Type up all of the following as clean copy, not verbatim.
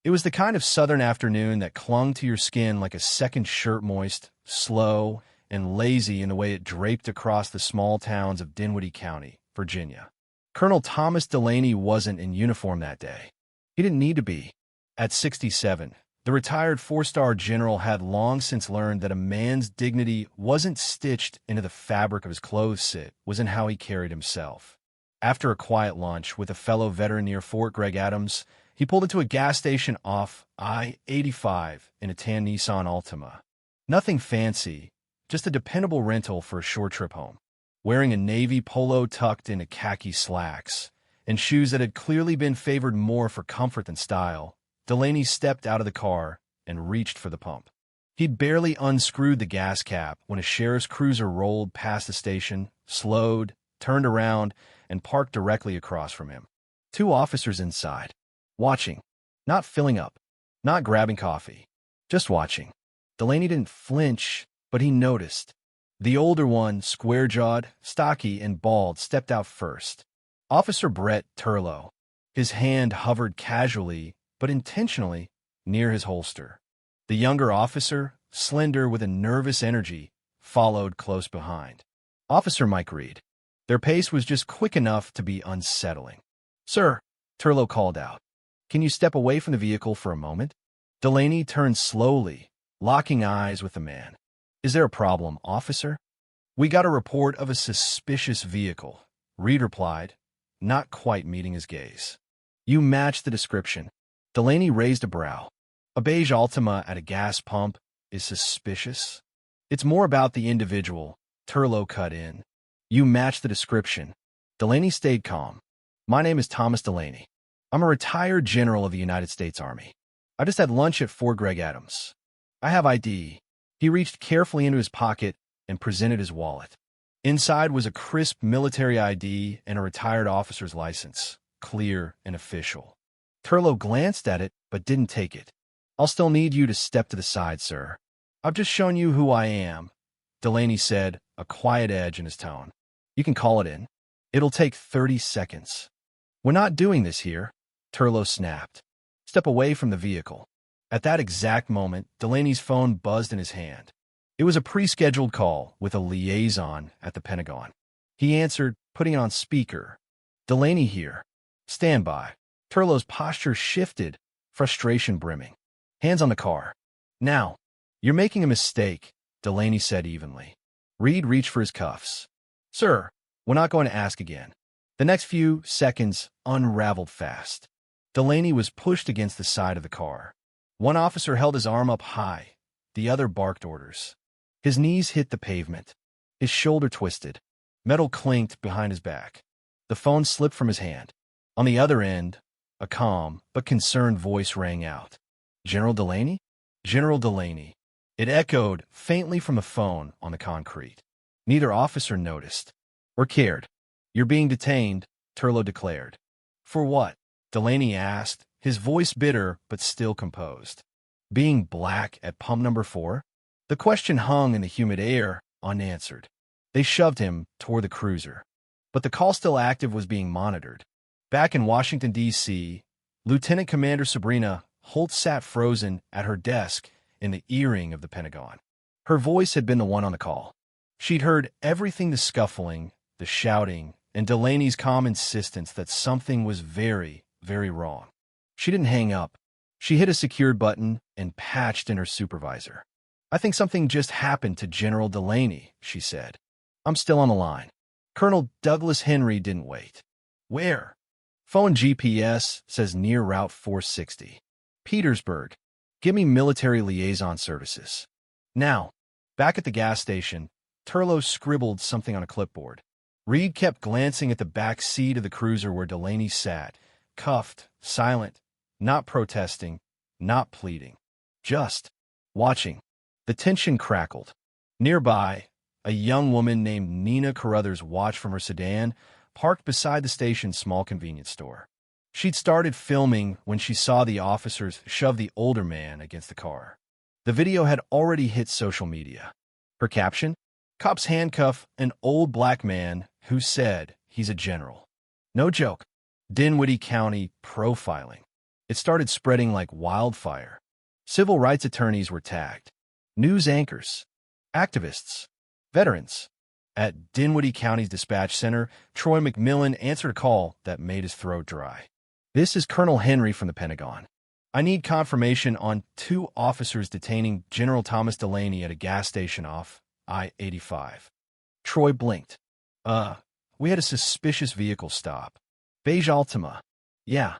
It was the kind of southern afternoon that clung to your skin like a second shirt, moist, slow, and lazy in the way it draped across the small towns of Dinwiddie County, Virginia. Colonel Thomas Delaney wasn't in uniform that day. He didn't need to be. At 67, the retired four-star general had long since learned that a man's dignity wasn't stitched into the fabric of his clothes, it was in how he carried himself. After a quiet lunch with a fellow veteran near Fort Gregg Adams, he pulled into a gas station off I-85 in a tan Nissan Altima. Nothing fancy, just a dependable rental for a short trip home. Wearing a navy polo tucked into khaki slacks and shoes that had clearly been favored more for comfort than style, Delaney stepped out of the car and reached for the pump. He'd barely unscrewed the gas cap when a sheriff's cruiser rolled past the station, slowed, turned around, and parked directly across from him. Two officers inside, watching, not filling up, not grabbing coffee, just watching. Delaney didn't flinch, but he noticed. The older one, square-jawed, stocky, and bald, stepped out first. Officer Brett Turlow. His hand hovered casually, but intentionally, near his holster. The younger officer, slender with a nervous energy, followed close behind. Officer Mike Reed. Their pace was just quick enough to be unsettling. "Sir," Turlow called out, "can you step away from the vehicle for a moment?" Delaney turned slowly, locking eyes with the man. "Is there a problem, officer?" "We got a report of a suspicious vehicle," Reed replied, not quite meeting his gaze. "You match the description." Delaney raised a brow. "A beige Altima at a gas pump is suspicious?" "It's more about the individual," Turlow cut in. "You match the description." Delaney stayed calm. "My name is Thomas Delaney. I'm a retired general of the United States Army. I just had lunch at Fort Gregg Adams. I have ID. He reached carefully into his pocket and presented his wallet. Inside was a crisp military ID and a retired officer's license, clear and official. Turlow glanced at it, but didn't take it. "I'll still need you to step to the side, sir. I've just shown you who I am," Delaney said, a quiet edge in his tone. "You can call it in. It'll take 30 seconds. "We're not doing this here," Turlow snapped. "Step away from the vehicle." At that exact moment, Delaney's phone buzzed in his hand. It was a pre-scheduled call with a liaison at the Pentagon. He answered, putting it on speaker. "Delaney here. Stand by." Turlow's posture shifted, frustration brimming. "Hands on the car. Now." "You're making a mistake," Delaney said evenly. Reed reached for his cuffs. "Sir, we're not going to ask again." The next few seconds unraveled fast. Delaney was pushed against the side of the car. One officer held his arm up high. The other barked orders. His knees hit the pavement. His shoulder twisted. Metal clinked behind his back. The phone slipped from his hand. On the other end, a calm but concerned voice rang out. "General Delaney?" "General Delaney." It echoed faintly from the phone on the concrete. Neither officer noticed or cared. "You're being detained," Turlow declared. "For what?" Delaney asked, his voice bitter but still composed. "Being black at pump number 4? The question hung in the humid air, unanswered. They shoved him toward the cruiser. But the call still active was being monitored. Back in Washington, D.C., Lieutenant Commander Sabrina Holt sat frozen at her desk in the earring of the Pentagon. Her voice had been the one on the call. She'd heard everything, the scuffling, the shouting, and Delaney's calm insistence that something was very, very wrong. She didn't hang up. She hit a secured button and patched in her supervisor. "I think something just happened to General Delaney," she said. "I'm still on the line." Colonel Douglas Henry didn't wait. "Where?" "Phone GPS says near Route 460. Petersburg. Give me military liaison services." Now, back at the gas station, Turlow scribbled something on a clipboard. Reed kept glancing at the back seat of the cruiser where Delaney sat, cuffed, silent, not protesting, not pleading, just watching. The tension crackled. Nearby, a young woman named Nina Carruthers watched from her sedan, parked beside the station's small convenience store. She'd started filming when she saw the officers shove the older man against the car. The video had already hit social media. Her caption? "Cops handcuff an old black man who said he's a general." No joke. Dinwiddie County profiling. It started spreading like wildfire. Civil rights attorneys were tagged, news anchors, activists, veterans. At Dinwiddie County's dispatch center, Troy McMillan answered a call that made his throat dry. "This is Colonel Henry from the Pentagon. I need confirmation on 2 officers detaining General Thomas Delaney at a gas station off I-85. Troy blinked. We had a suspicious vehicle stop. Beige Altima. Yeah.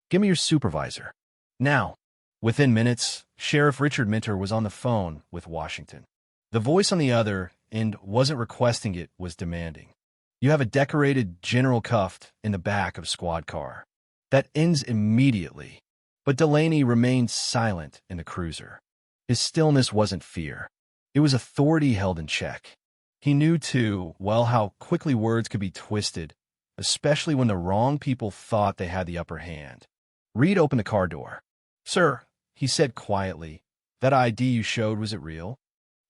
Give me your supervisor. Now." Within minutes, Sheriff Richard Minter was on the phone with Washington. The voice on the other end wasn't requesting it, was demanding. "You have a decorated General cuffed in the back of squad car. That ends immediately." But Delaney remained silent in the cruiser. His stillness wasn't fear. It was authority held in check. He knew too well how quickly words could be twisted, especially when the wrong people thought they had the upper hand. Reed opened the car door. "Sir," he said quietly, "that ID you showed, was it real?"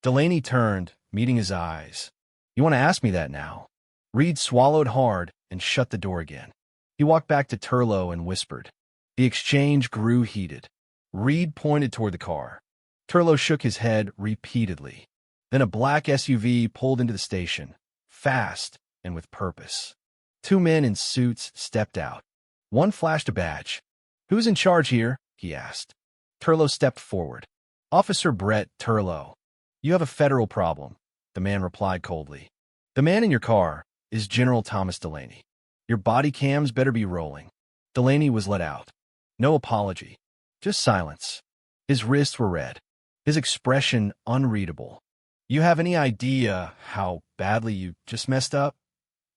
Delaney turned, meeting his eyes. "You want to ask me that now?" Reed swallowed hard and shut the door again. He walked back to Turlough and whispered. The exchange grew heated. Reed pointed toward the car. Turlough shook his head repeatedly. Then a black SUV pulled into the station, fast and with purpose. 2 men in suits stepped out. One flashed a badge. "Who's in charge here?" he asked. Turlough stepped forward. "Officer Brett Turlough." "You have a federal problem," the man replied coldly. "The man in your car is General Thomas Delaney. Your body cams better be rolling." Delaney was let out. No apology, just silence. His wrists were red, his expression unreadable. "You have any idea how badly you just messed up?"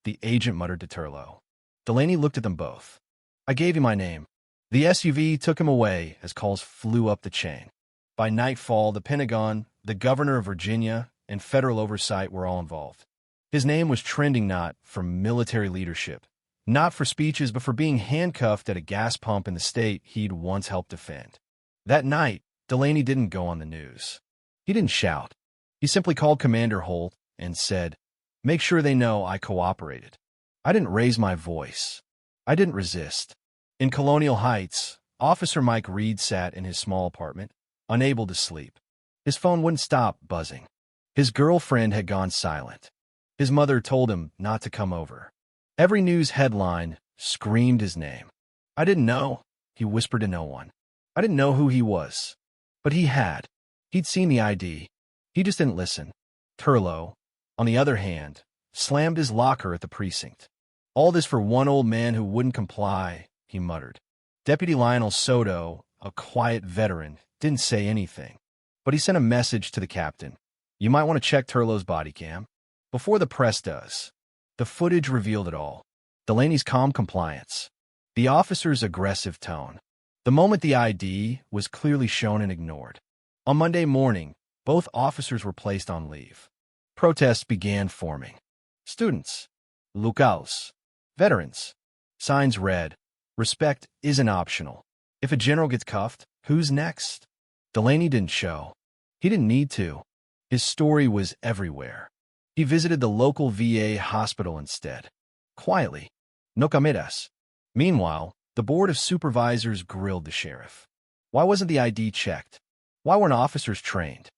the agent muttered to Turlough. Delaney looked at them both. "I gave you my name." The SUV took him away as calls flew up the chain. By nightfall, the Pentagon, the governor of Virginia, and federal oversight were all involved. His name was trending not for military leadership, not for speeches, but for being handcuffed at a gas pump in the state he'd once helped defend. That night, Delaney didn't go on the news. He didn't shout. He simply called Commander Holt and said, "Make sure they know I cooperated. I didn't raise my voice. I didn't resist." In Colonial Heights, Officer Mike Reed sat in his small apartment, unable to sleep. His phone wouldn't stop buzzing. His girlfriend had gone silent. His mother told him not to come over. Every news headline screamed his name. "I didn't know," he whispered to no one. "I didn't know who he was." But he had. He'd seen the ID. He just didn't listen. Turlough, on the other hand, slammed his locker at the precinct. "All this for one old man who wouldn't comply," he muttered. Deputy Lionel Soto, a quiet veteran, didn't say anything, but he sent a message to the captain. "You might want to check Turlough's body cam before the press does." The footage revealed it all. Delaney's calm compliance, the officer's aggressive tone. The moment the ID was clearly shown and ignored. On Monday morning, both officers were placed on leave. Protests began forming. Students, locals, veterans. Signs read, "Respect isn't optional. If a general gets cuffed, who's next?" Delaney didn't show. He didn't need to. His story was everywhere. He visited the local VA hospital instead. Quietly. No cameras. Meanwhile, the Board of Supervisors grilled the sheriff. Why wasn't the ID checked? Why weren't officers trained?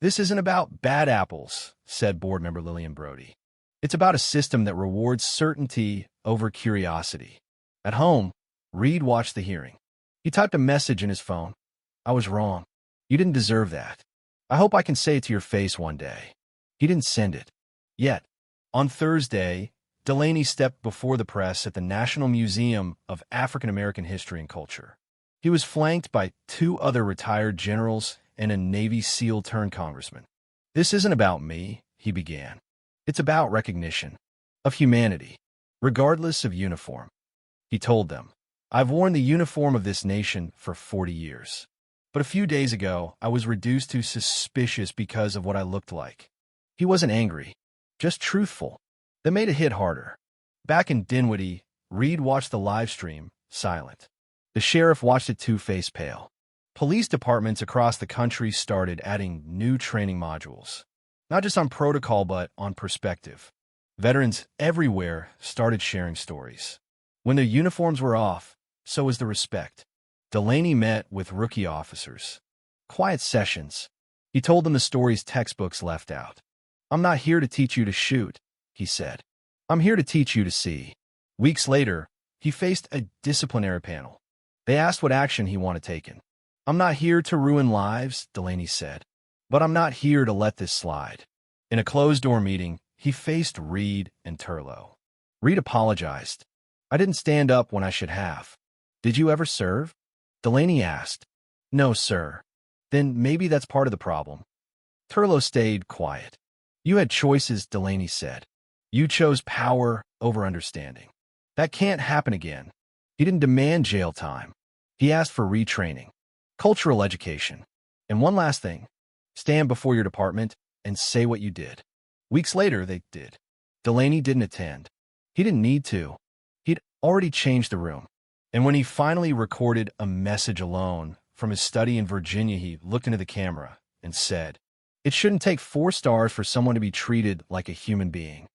"This isn't about bad apples," said board member Lillian Brody. "It's about a system that rewards certainty over curiosity." At home, Reed watched the hearing. He typed a message in his phone. "I was wrong. You didn't deserve that. I hope I can say it to your face one day." He didn't send it. Yet, on Thursday, Delaney stepped before the press at the National Museum of African American History and Culture. He was flanked by 2 other retired generals and a Navy SEAL turned congressman. "This isn't about me," he began. "It's about recognition of humanity, regardless of uniform." He told them, "I've worn the uniform of this nation for 40 years. But a few days ago, I was reduced to suspicious because of what I looked like." He wasn't angry, just truthful. That made it hit harder. Back in Dinwiddie, Reed watched the live stream, silent. The sheriff watched it too, face pale. Police departments across the country started adding new training modules, not just on protocol, but on perspective. Veterans everywhere started sharing stories. When their uniforms were off, so was the respect. Delaney met with rookie officers. Quiet sessions. He told them the stories textbooks left out. "I'm not here to teach you to shoot," he said. "I'm here to teach you to see." Weeks later, he faced a disciplinary panel. They asked what action he wanted taken. "I'm not here to ruin lives," Delaney said, "but I'm not here to let this slide." In a closed-door meeting, he faced Reed and Turlow. Reed apologized. "I didn't stand up when I should have." "Did you ever serve?" Delaney asked. "No, sir." "Then maybe that's part of the problem." Turlow stayed quiet. "You had choices," Delaney said. "You chose power over understanding. That can't happen again." He didn't demand jail time. He asked for retraining, cultural education. And one last thing, stand before your department and say what you did. Weeks later, they did. Delaney didn't attend. He didn't need to. He'd already changed the room. And when he finally recorded a message alone from his study in Virginia, he looked into the camera and said, "It shouldn't take 4 stars for someone to be treated like a human being."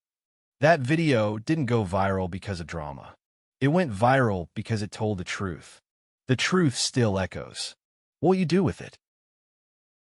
That video didn't go viral because of drama. It went viral because it told the truth. The truth still echoes. What will you do with it?